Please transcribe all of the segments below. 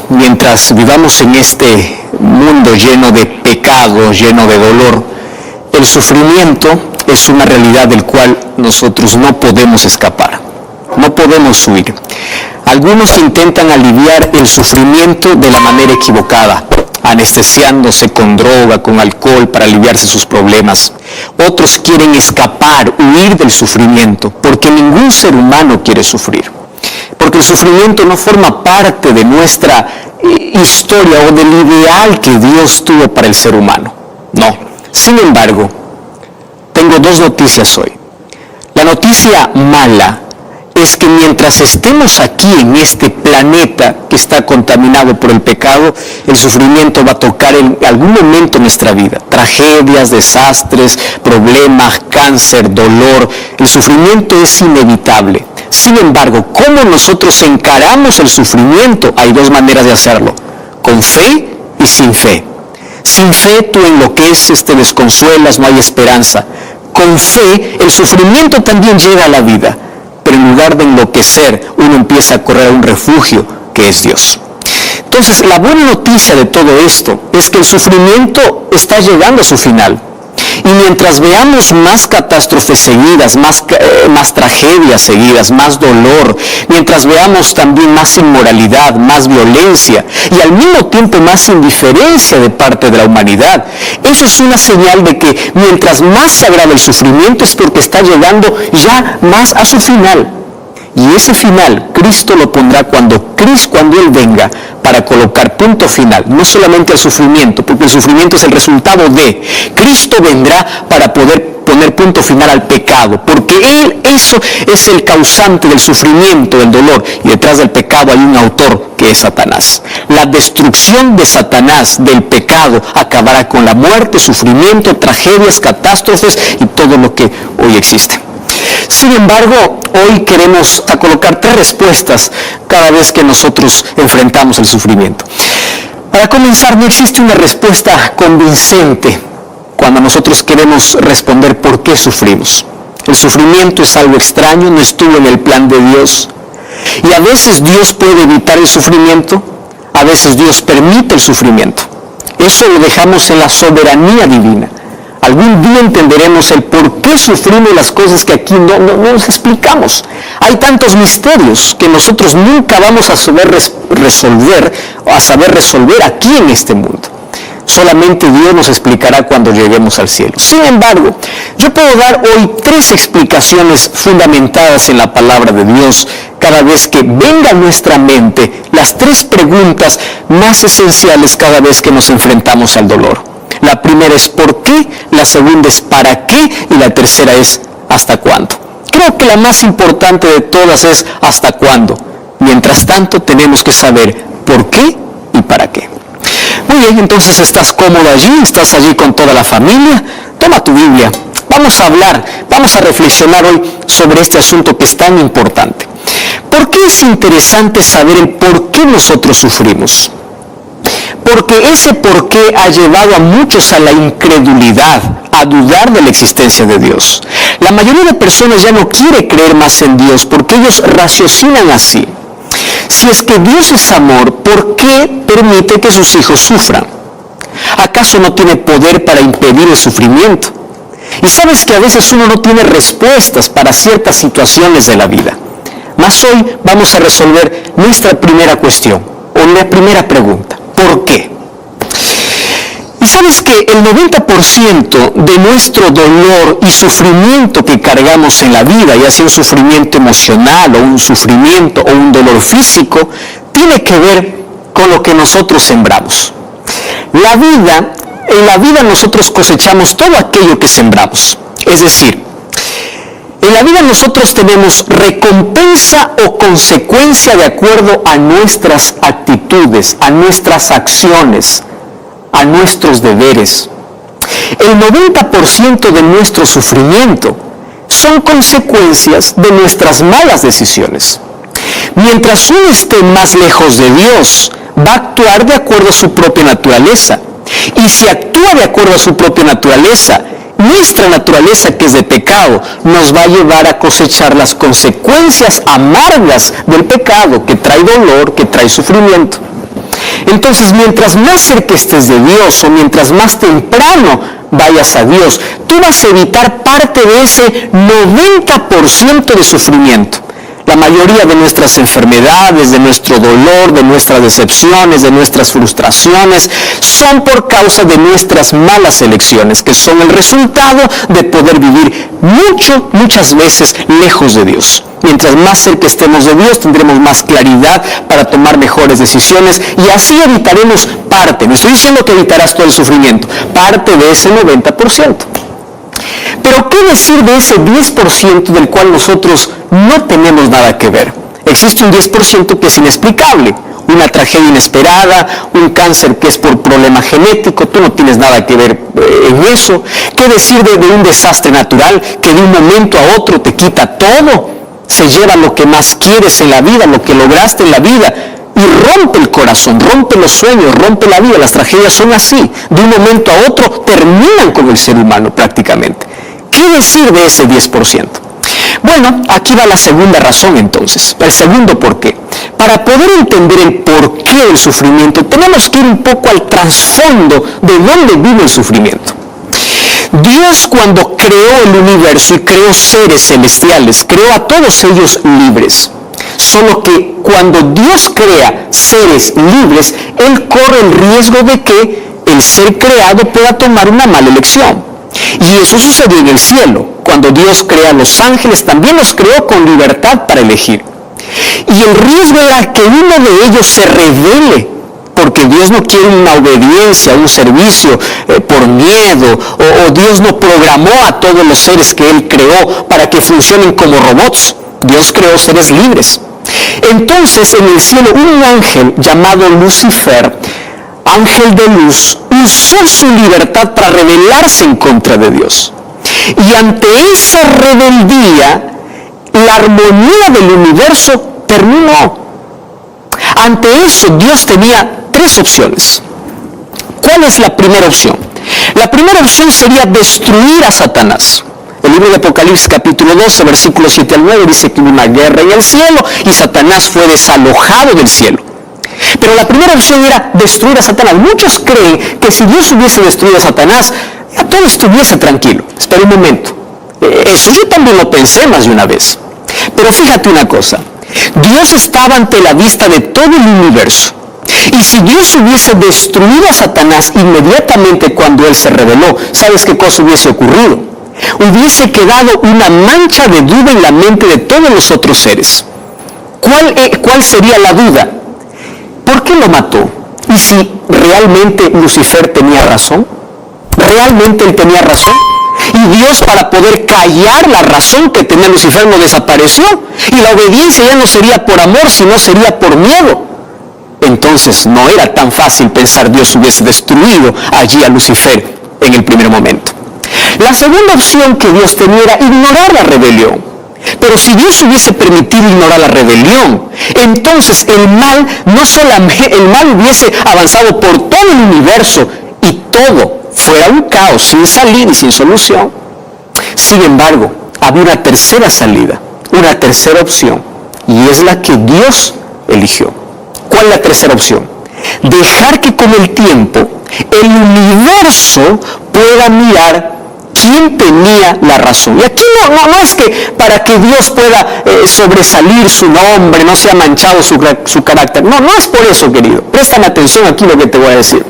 mientras vivamos en este mundo lleno de pecado, lleno de dolor, el sufrimiento es una realidad del cual nosotros no podemos escapar, no podemos huir. Algunos intentan aliviar el sufrimiento de la manera equivocada, anestesiándose con droga, con alcohol para aliviarse sus problemas. Otros quieren escapar, huir del sufrimiento, porque ningún ser humano quiere sufrir. Porque el sufrimiento no forma parte de nuestra historia o del ideal que Dios tuvo para el ser humano. No. Sin embargo, tengo dos noticias hoy. La noticia mala es que mientras estemos aquí en este planeta que está contaminado por el pecado, el sufrimiento va a tocar en algún momento nuestra vida. Tragedias, desastres, problemas, cáncer, dolor. El sufrimiento es inevitable. Sin embargo, ¿cómo nosotros encaramos el sufrimiento? Hay dos maneras de hacerlo: con fe y sin fe. Sin fe tú enloqueces, te desconsuelas, no hay esperanza. Con fe el sufrimiento también llega a la vida, pero en lugar de enloquecer, uno empieza a correr a un refugio que es Dios. Entonces, la buena noticia de todo esto es que el sufrimiento está llegando a su final. Y mientras veamos más catástrofes seguidas, más tragedias seguidas, más dolor, mientras veamos también más inmoralidad, más violencia y al mismo tiempo más indiferencia de parte de la humanidad, eso es una señal de que mientras más se agrava el sufrimiento es porque está llegando ya más a su final. Y ese final Cristo lo pondrá cuando Él venga para colocar punto final, no solamente al sufrimiento, porque el sufrimiento es el resultado de. Cristo vendrá para poder poner punto final al pecado, porque eso es el causante del sufrimiento, del dolor, y detrás del pecado hay un autor que es Satanás. La destrucción de Satanás, del pecado, acabará con la muerte, sufrimiento, tragedias, catástrofes y todo lo que hoy existe. Sin embargo, hoy queremos colocar tres respuestas cada vez que nosotros enfrentamos el sufrimiento. Para comenzar, no existe una respuesta convincente cuando nosotros queremos responder por qué sufrimos. El sufrimiento es algo extraño, no estuvo en el plan de Dios. Y a veces Dios puede evitar el sufrimiento, a veces Dios permite el sufrimiento. Eso lo dejamos en la soberanía divina. Algún día entenderemos el por qué sufrimos las cosas que aquí no nos explicamos. Hay tantos misterios que nosotros nunca vamos a saber resolver aquí en este mundo. Solamente Dios nos explicará cuando lleguemos al cielo. Sin embargo, yo puedo dar hoy tres explicaciones fundamentadas en la palabra de Dios cada vez que venga a nuestra mente las tres preguntas más esenciales cada vez que nos enfrentamos al dolor. La primera es ¿por qué?, la segunda es ¿para qué?, y la tercera es ¿hasta cuándo? Creo que la más importante de todas es ¿hasta cuándo? Mientras tanto tenemos que saber ¿por qué y para qué? Muy bien, entonces estás cómodo allí, estás allí con toda la familia, toma tu Biblia, vamos a reflexionar hoy sobre este asunto que es tan importante. ¿Por qué es interesante saber el por qué nosotros sufrimos? Porque ese por qué ha llevado a muchos a la incredulidad, a dudar de la existencia de Dios. La mayoría de personas ya no quiere creer más en Dios porque ellos raciocinan así. Si es que Dios es amor, ¿por qué permite que sus hijos sufran? ¿Acaso no tiene poder para impedir el sufrimiento? Y sabes que a veces uno no tiene respuestas para ciertas situaciones de la vida. Mas hoy vamos a resolver nuestra primera cuestión, o la primera pregunta. ¿Por qué? Y sabes que el 90% de nuestro dolor y sufrimiento que cargamos en la vida, ya sea un sufrimiento emocional o un sufrimiento o un dolor físico, tiene que ver con lo que nosotros sembramos. En la vida nosotros cosechamos todo aquello que sembramos. Es decir, en la vida nosotros tenemos recompensa o consecuencia de acuerdo a nuestras actitudes, a nuestras acciones, a nuestros deberes. El 90% de nuestro sufrimiento son consecuencias de nuestras malas decisiones. Mientras uno esté más lejos de Dios, va a actuar de acuerdo a su propia naturaleza. Y si actúa de acuerdo a su propia naturaleza, nuestra naturaleza, que es de pecado, nos va a llevar a cosechar las consecuencias amargas del pecado, que trae dolor, que trae sufrimiento. Entonces, mientras más cerca estés de Dios o mientras más temprano vayas a Dios, tú vas a evitar parte de ese 90% de sufrimiento. La mayoría de nuestras enfermedades, de nuestro dolor, de nuestras decepciones, de nuestras frustraciones, son por causa de nuestras malas elecciones, que son el resultado de poder vivir muchas veces lejos de Dios. Mientras más cerca estemos de Dios, tendremos más claridad para tomar mejores decisiones y así evitaremos parte. No estoy diciendo que evitarás todo el sufrimiento, parte de ese 90%. Pero ¿qué decir de ese 10% del cual nosotros no tenemos nada que ver? Existe un 10% que es inexplicable, una tragedia inesperada, un cáncer que es por problema genético, tú no tienes nada que ver en eso. ¿Qué decir de un desastre natural que de un momento a otro te quita todo? Se lleva lo que más quieres en la vida, lo que lograste en la vida, y rompe el corazón, rompe los sueños, rompe la vida. Las tragedias son así, de un momento a otro terminan con el ser humano prácticamente. ¿Qué decir de ese 10%? Bueno, aquí va la segunda razón entonces, el segundo por qué. Para poder entender el porqué del sufrimiento, tenemos que ir un poco al trasfondo de dónde vive el sufrimiento. Dios, cuando creó el universo y creó seres celestiales, creó a todos ellos libres. Solo que cuando Dios crea seres libres, Él corre el riesgo de que el ser creado pueda tomar una mala elección. Y eso sucedió en el cielo. Cuando Dios crea a los ángeles, también los creó con libertad para elegir. Y el riesgo era que uno de ellos se rebele, porque Dios no quiere una obediencia, un servicio por miedo, o Dios no programó a todos los seres que Él creó para que funcionen como robots. Dios creó seres libres. Entonces, en el cielo, un ángel llamado Lucifer, ángel de luz, usó su libertad para rebelarse en contra de Dios. Y ante esa rebeldía, la armonía del universo terminó. Ante eso, Dios tenía tres opciones. ¿Cuál es la primera opción? La primera opción sería destruir a Satanás. El libro de Apocalipsis capítulo 12, versículos 7 al 9, dice que hubo una guerra en el cielo y Satanás fue desalojado del cielo. Pero la primera opción era destruir a Satanás. Muchos creen que si Dios hubiese destruido a Satanás, ya todo estuviese tranquilo. Espera un momento. Eso yo también lo pensé más de una vez. Pero fíjate una cosa. Dios estaba ante la vista de todo el universo. Y si Dios hubiese destruido a Satanás inmediatamente cuando él se rebeló, ¿sabes qué cosa hubiese ocurrido? Hubiese quedado una mancha de duda en la mente de todos los otros seres. ¿Cuál sería la duda? ¿Por qué lo mató? ¿Y si realmente Lucifer tenía razón? ¿Realmente él tenía razón? Y Dios, para poder callar la razón que tenía Lucifer, no desapareció. Y la obediencia ya no sería por amor, sino sería por miedo. Entonces no era tan fácil pensar Dios hubiese destruido allí a Lucifer en el primer momento. La segunda opción que Dios tenía era ignorar la rebelión. Pero si Dios hubiese permitido ignorar la rebelión, entonces el mal hubiese avanzado por todo el universo y todo fuera un caos sin salida y sin solución. Sin embargo, había una tercera salida, una tercera opción, y es la que Dios eligió. ¿Cuál es la tercera opción? Dejar que con el tiempo el universo pueda mirar quién tenía la razón. Y aquí no es que para que Dios pueda sobresalir su nombre, no sea manchado su carácter. No es por eso, querido. Préstame atención aquí lo que te voy a decir.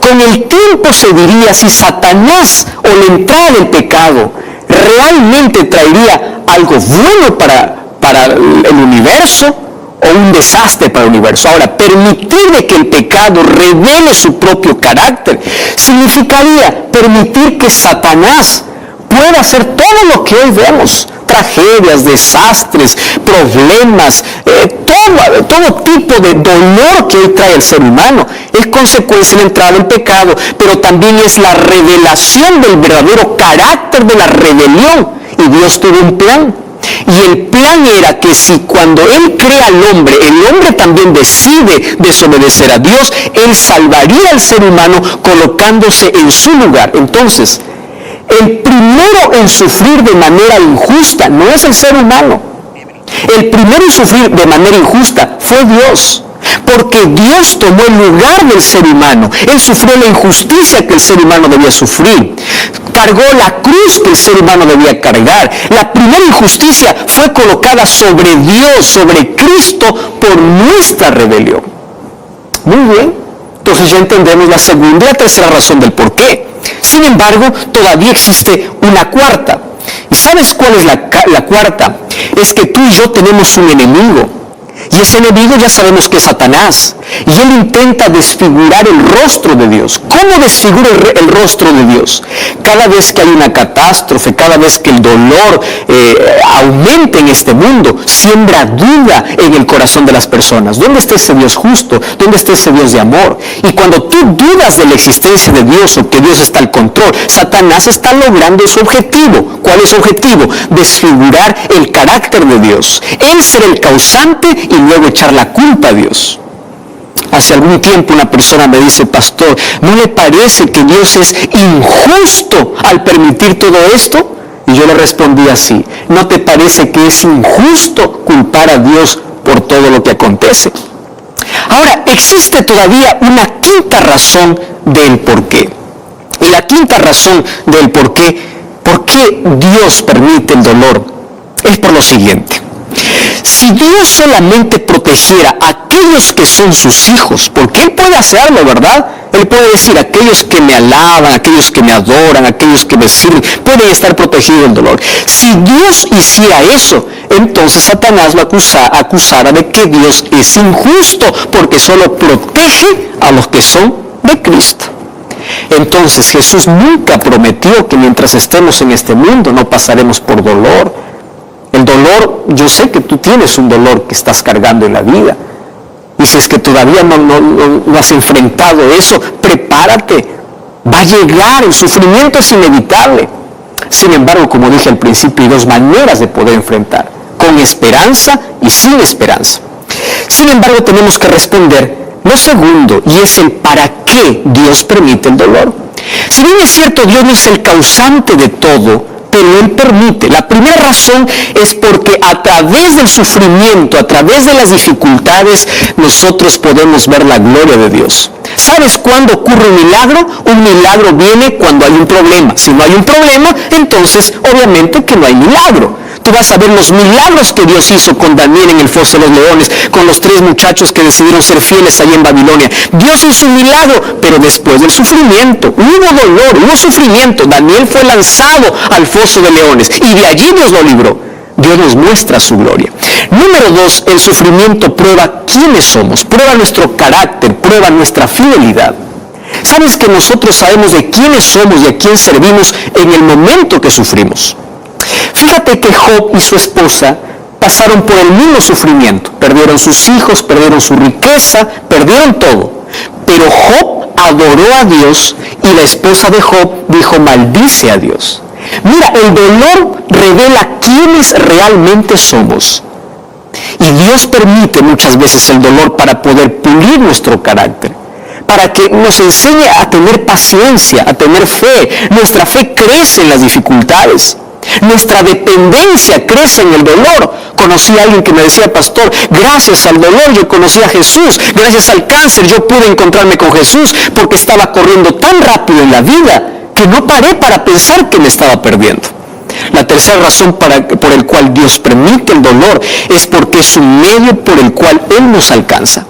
Con el tiempo se diría si Satanás o la entrada del pecado realmente traería algo bueno para el universo o un desastre para el universo. Ahora, permitir que el pecado revele su propio carácter significaría permitir que Satanás pueda hacer todo lo que hoy vemos: tragedias, desastres, problemas, todo tipo de dolor que hoy trae el ser humano. Es consecuencia de la entrada del pecado, pero también es la revelación del verdadero carácter de la rebelión. Y Dios tuvo un plan. Y el plan era que si cuando Él crea al hombre, el hombre también decide desobedecer a Dios, Él salvaría al ser humano colocándose en su lugar. Entonces, el primero en sufrir de manera injusta no es el ser humano. El primero en sufrir de manera injusta fue Dios. Porque Dios tomó el lugar del ser humano. Él sufrió la injusticia que el ser humano debía sufrir. Cargó la cruz que el ser humano debía cargar. La primera injusticia fue colocada sobre Dios, sobre Cristo, por nuestra rebelión. Muy bien. Entonces ya entendemos la segunda y la tercera razón del por qué. Sin embargo, todavía existe una cuarta. ¿Y sabes cuál es la cuarta? Es que tú y yo tenemos un enemigo. Y ese enemigo ya sabemos que es Satanás. Y él intenta desfigurar el rostro de Dios. ¿Cómo desfigura el rostro de Dios? Cada vez que hay una catástrofe, cada vez que el dolor aumenta en este mundo, siembra duda en el corazón de las personas. ¿Dónde está ese Dios justo? ¿Dónde está ese Dios de amor? Y cuando tú dudas de la existencia de Dios o que Dios está al control, Satanás está logrando su objetivo. ¿Cuál es su objetivo? Desfigurar el carácter de Dios. Él ser el causante y luego echar la culpa a Dios. Hace algún tiempo una persona me dice: pastor, ¿no le parece que Dios es injusto al permitir todo esto? Y yo le respondí así: ¿no te parece que es injusto culpar a Dios por todo lo que acontece? Ahora, existe todavía una quinta razón del por qué. Y la quinta razón del por qué Dios permite el dolor, es por lo siguiente. Si Dios solamente protegiera a aquellos que son sus hijos, porque Él puede hacerlo, ¿verdad? Él puede decir: aquellos que me alaban, aquellos que me adoran, aquellos que me sirven, pueden estar protegidos del dolor. Si Dios hiciera eso, entonces Satanás lo acusara de que Dios es injusto, porque solo protege a los que son de Cristo. Entonces Jesús nunca prometió que mientras estemos en este mundo no pasaremos por dolor. El dolor, yo sé que tú tienes un dolor que estás cargando en la vida. Y si es que todavía no has enfrentado eso, prepárate. Va a llegar, el sufrimiento es inevitable. Sin embargo, como dije al principio, hay dos maneras de poder enfrentar: con esperanza y sin esperanza. Sin embargo, tenemos que responder lo segundo, y es el para qué Dios permite el dolor. Si bien es cierto, Dios no es el causante de todo, pero Él permite. La primera razón es porque a través del sufrimiento, a través de las dificultades, nosotros podemos ver la gloria de Dios. ¿Sabes cuándo ocurre un milagro? Un milagro viene cuando hay un problema. Si no hay un problema, entonces obviamente que no hay milagro. Tú vas a ver los milagros que Dios hizo con Daniel en el foso de los leones, con los 3 muchachos que decidieron ser fieles allí en Babilonia. Dios hizo un milagro, pero después del sufrimiento, hubo dolor, hubo sufrimiento. Daniel fue lanzado al foso de leones y de allí Dios lo libró. Dios nos muestra su gloria. Número 2, el sufrimiento prueba quiénes somos, prueba nuestro carácter, prueba nuestra fidelidad. ¿Sabes que nosotros sabemos de quiénes somos y a quién servimos en el momento que sufrimos? Fíjate que Job y su esposa pasaron por el mismo sufrimiento. Perdieron sus hijos, perdieron su riqueza, perdieron todo. Pero Job adoró a Dios y la esposa de Job dijo: maldice a Dios. Mira, el dolor revela quiénes realmente somos. Y Dios permite muchas veces el dolor para poder pulir nuestro carácter, para que nos enseñe a tener paciencia, a tener fe. Nuestra fe crece en las dificultades. Nuestra dependencia crece en el dolor. Conocí a alguien que me decía: pastor, gracias al dolor yo conocí a Jesús, gracias al cáncer yo pude encontrarme con Jesús, porque estaba corriendo tan rápido en la vida que no paré para pensar que me estaba perdiendo. La tercera razón por el cual Dios permite el dolor es porque es un medio por el cual Él nos alcanza.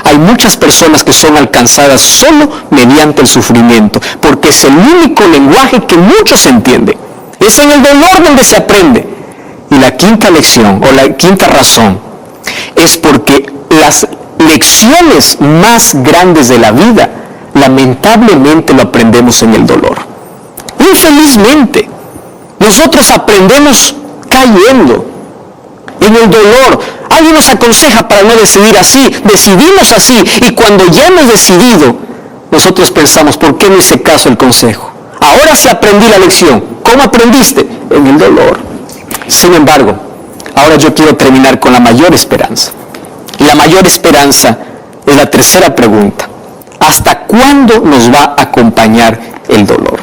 Hay muchas personas que son alcanzadas solo mediante el sufrimiento, porque es el único lenguaje que muchos entienden. Es en el dolor donde se aprende. Y la quinta lección, o la quinta razón, es porque las lecciones más grandes de la vida, lamentablemente lo aprendemos en el dolor. Infelizmente, nosotros aprendemos cayendo en el dolor. Alguien nos aconseja para no decidir así, decidimos así, y cuando ya hemos decidido, nosotros pensamos: ¿por qué no hice caso al consejo? Ahora sí aprendí la lección. ¿Cómo aprendiste? En el dolor. Sin embargo, ahora yo quiero terminar con la mayor esperanza. Y la mayor esperanza es la tercera pregunta: ¿hasta cuándo nos va a acompañar el dolor?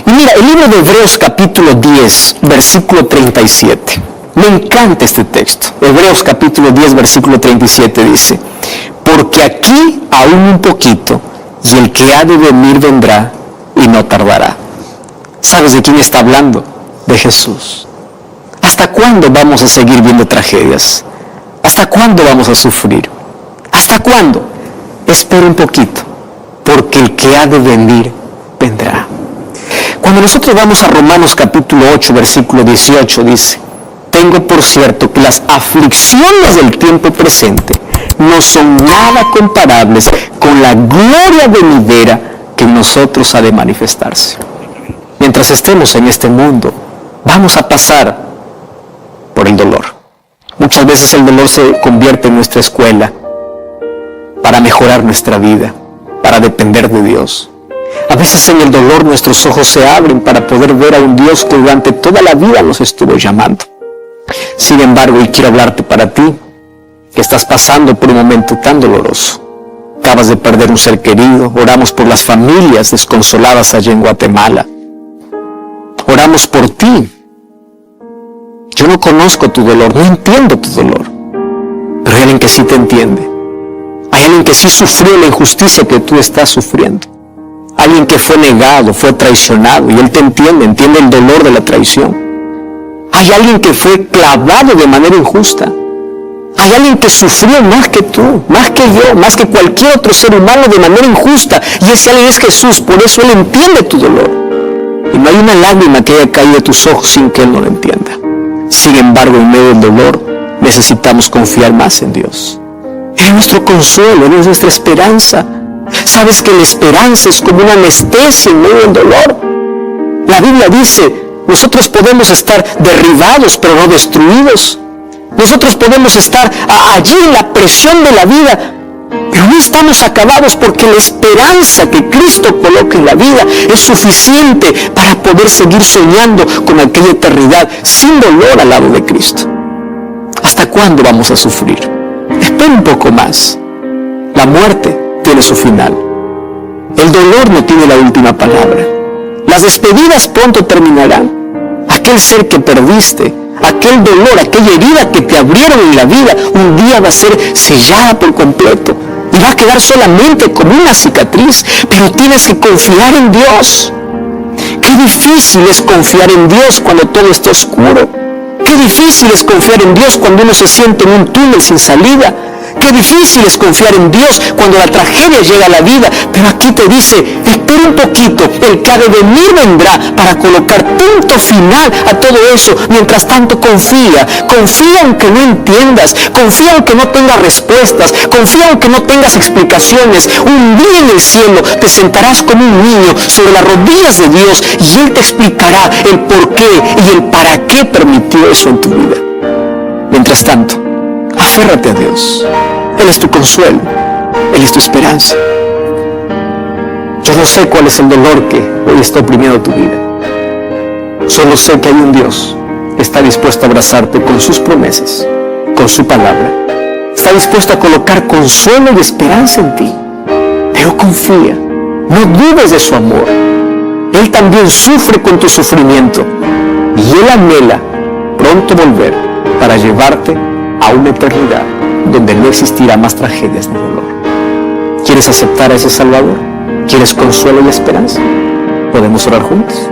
Y mira, el libro de Hebreos capítulo 10, versículo 37. Me encanta este texto. Hebreos capítulo 10, versículo 37 dice: porque aquí aún un poquito, y el que ha de venir vendrá y no tardará. ¿Sabes de quién está hablando? De Jesús. ¿Hasta cuándo vamos a seguir viendo tragedias? ¿Hasta cuándo vamos a sufrir? ¿Hasta cuándo? Espera un poquito, porque el que ha de venir vendrá. Cuando nosotros vamos a Romanos capítulo 8, versículo 18, dice: tengo por cierto que las aflicciones del tiempo presente no son nada comparables con la gloria venidera que en nosotros ha de manifestarse. Mientras estemos en este mundo, vamos a pasar por el dolor. Muchas veces el dolor se convierte en nuestra escuela para mejorar nuestra vida, para depender de Dios. A veces en el dolor nuestros ojos se abren para poder ver a un Dios que durante toda la vida nos estuvo llamando. Sin embargo, hoy quiero hablarte para ti, que estás pasando por un momento tan doloroso. Acabas de perder un ser querido. Oramos por las familias desconsoladas allá en Guatemala. Oramos por ti. Yo no conozco tu dolor, no entiendo tu dolor, pero hay alguien que sí te entiende. Hay alguien que sí sufrió la injusticia que tú estás sufriendo. Alguien que fue negado, fue traicionado, y él te entiende el dolor de la traición. Hay alguien que fue clavado de manera injusta. Hay alguien que sufrió más que tú, más que yo, más que cualquier otro ser humano de manera injusta. Y ese alguien es Jesús, por eso Él entiende tu dolor. Y no hay una lágrima que haya caído de tus ojos sin que Él no lo entienda. Sin embargo, en medio del dolor, necesitamos confiar más en Dios. Él es nuestro consuelo, Él es nuestra esperanza. Sabes que la esperanza es como una anestesia en medio del dolor. La Biblia dice: nosotros podemos estar derribados, pero no destruidos. Nosotros podemos estar allí en la presión de la vida, pero no estamos acabados, porque la esperanza que Cristo coloca en la vida es suficiente para poder seguir soñando con aquella eternidad sin dolor al lado de Cristo. ¿Hasta cuándo vamos a sufrir? Espera un poco más. La muerte tiene su final. El dolor no tiene la última palabra. Las despedidas pronto terminarán. Aquel ser que perdiste, aquel dolor, aquella herida que te abrieron en la vida, un día va a ser sellada por completo y va a quedar solamente como una cicatriz. Pero tienes que confiar en Dios. Qué difícil es confiar en Dios cuando todo está oscuro. Qué difícil es confiar en Dios cuando uno se siente en un túnel sin salida. Qué difícil es confiar en Dios cuando la tragedia llega a la vida. Pero aquí te dice: espera un poquito, el que ha de venir vendrá para colocar punto final a todo eso. Mientras tanto, confía aunque no entiendas, confía aunque no tengas respuestas, confía aunque no tengas explicaciones. Un día en el cielo te sentarás como un niño sobre las rodillas de Dios y Él te explicará el por qué y el para qué permitió eso en tu vida. Mientras tanto, aférrate a Dios. Él es tu consuelo, Él es tu esperanza. Yo no sé cuál es el dolor que hoy está oprimiendo tu vida. Solo sé que hay un Dios que está dispuesto a abrazarte con sus promesas, con su palabra. Está dispuesto a colocar consuelo y esperanza en ti. Pero confía, no dudes de su amor. Él también sufre con tu sufrimiento y Él anhela pronto volver para llevarte a una eternidad donde no existirá más tragedias ni dolor. ¿Quieres aceptar a ese Salvador? ¿Quieres consuelo y esperanza? ¿Podemos orar juntos?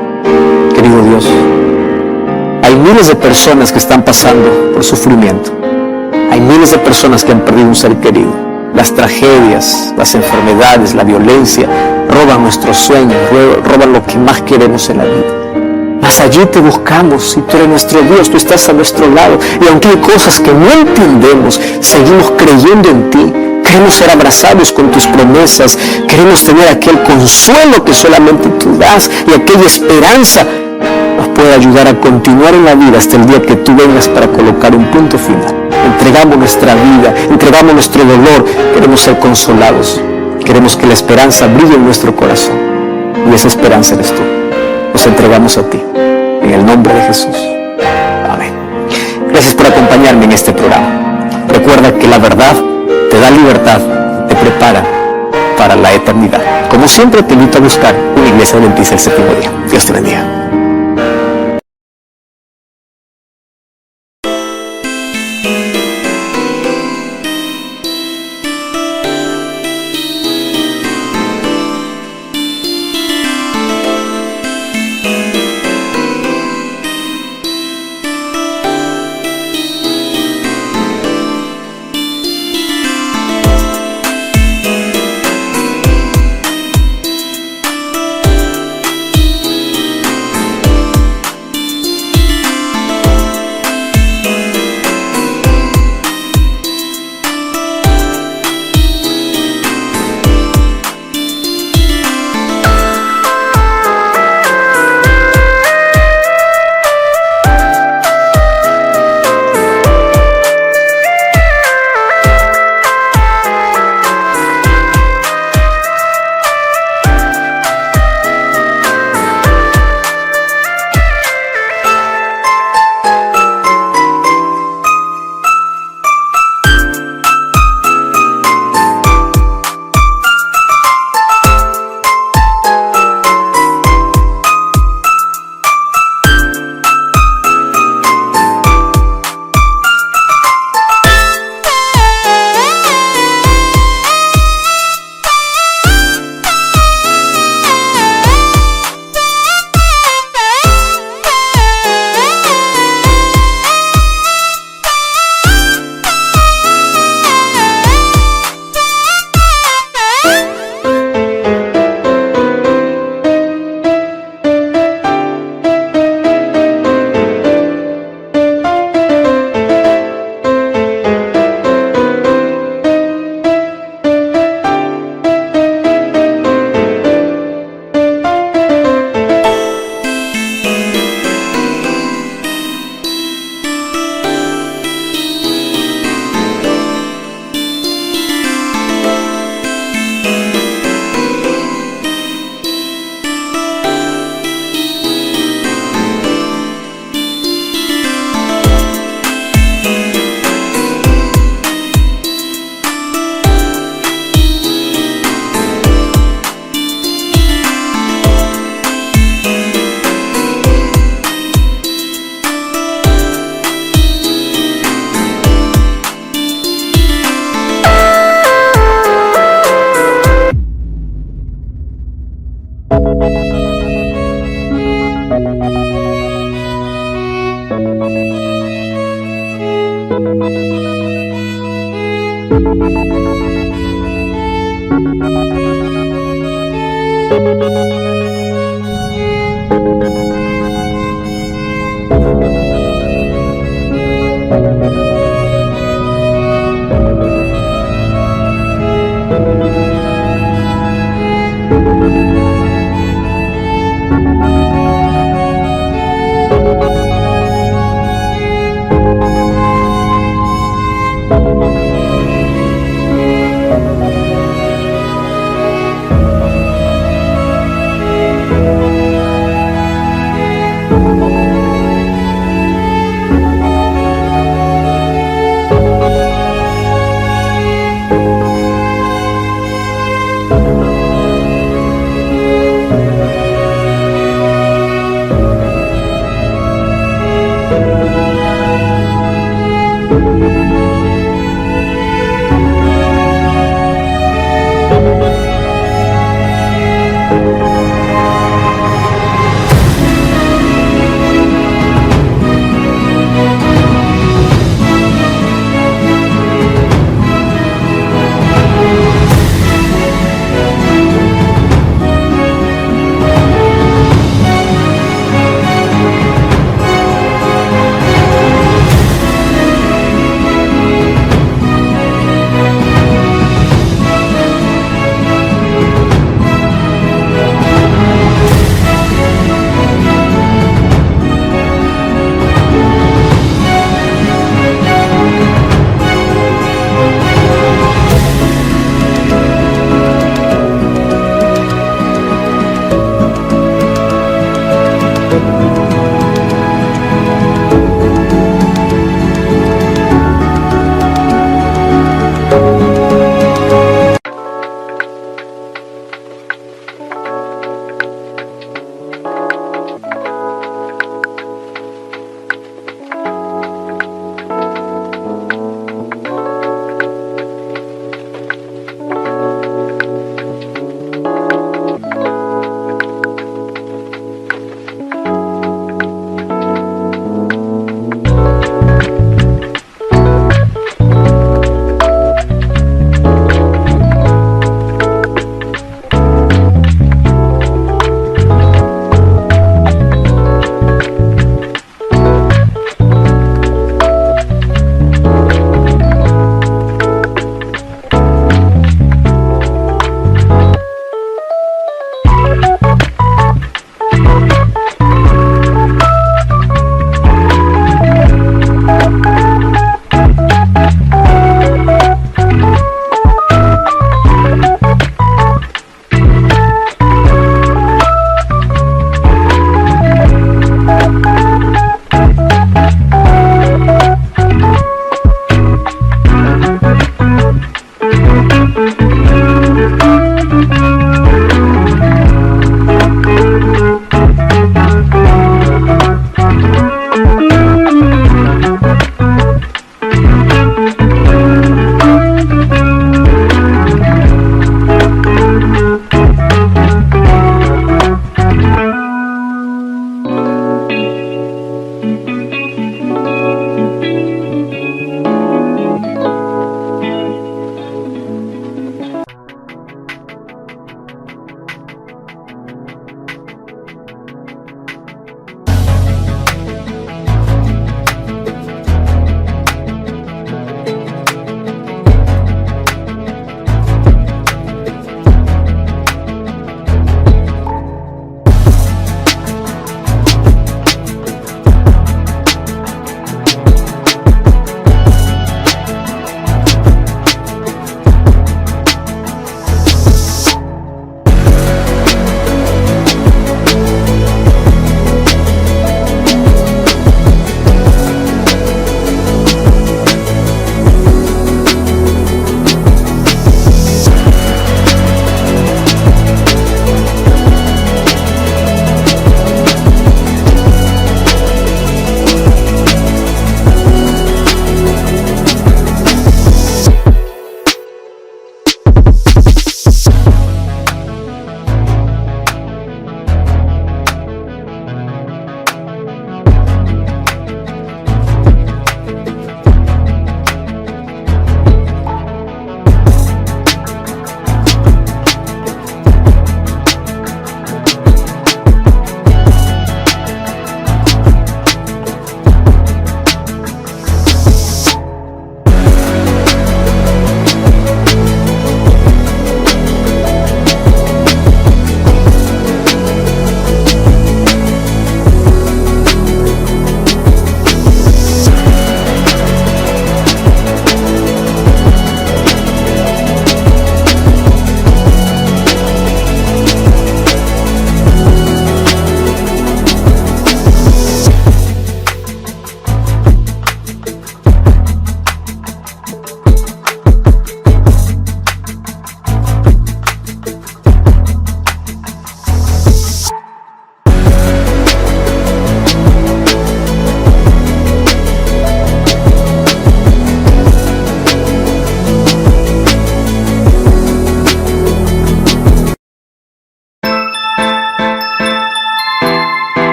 Querido Dios, hay miles de personas que están pasando por sufrimiento. Hay miles de personas que han perdido un ser querido. Las tragedias, las enfermedades, la violencia roban nuestros sueños, roban lo que más queremos en la vida. Mas allí te buscamos y tú eres nuestro Dios, tú estás a nuestro lado. Y aunque hay cosas que no entendemos, seguimos creyendo en ti. Queremos ser abrazados con tus promesas. Queremos tener aquel consuelo que solamente tú das y aquella esperanza nos puede ayudar a continuar en la vida hasta el día que tú vengas para colocar un punto final. Entregamos nuestra vida, entregamos nuestro dolor. Queremos ser consolados. Queremos que la esperanza brille en nuestro corazón. Y esa esperanza eres tú. Nos entregamos a ti, en el nombre de Jesús. Amén. Gracias por acompañarme en este programa. Recuerda que la verdad te da libertad, te prepara para la eternidad. Como siempre, te invito a buscar una iglesia adventista el séptimo día. Dios te bendiga.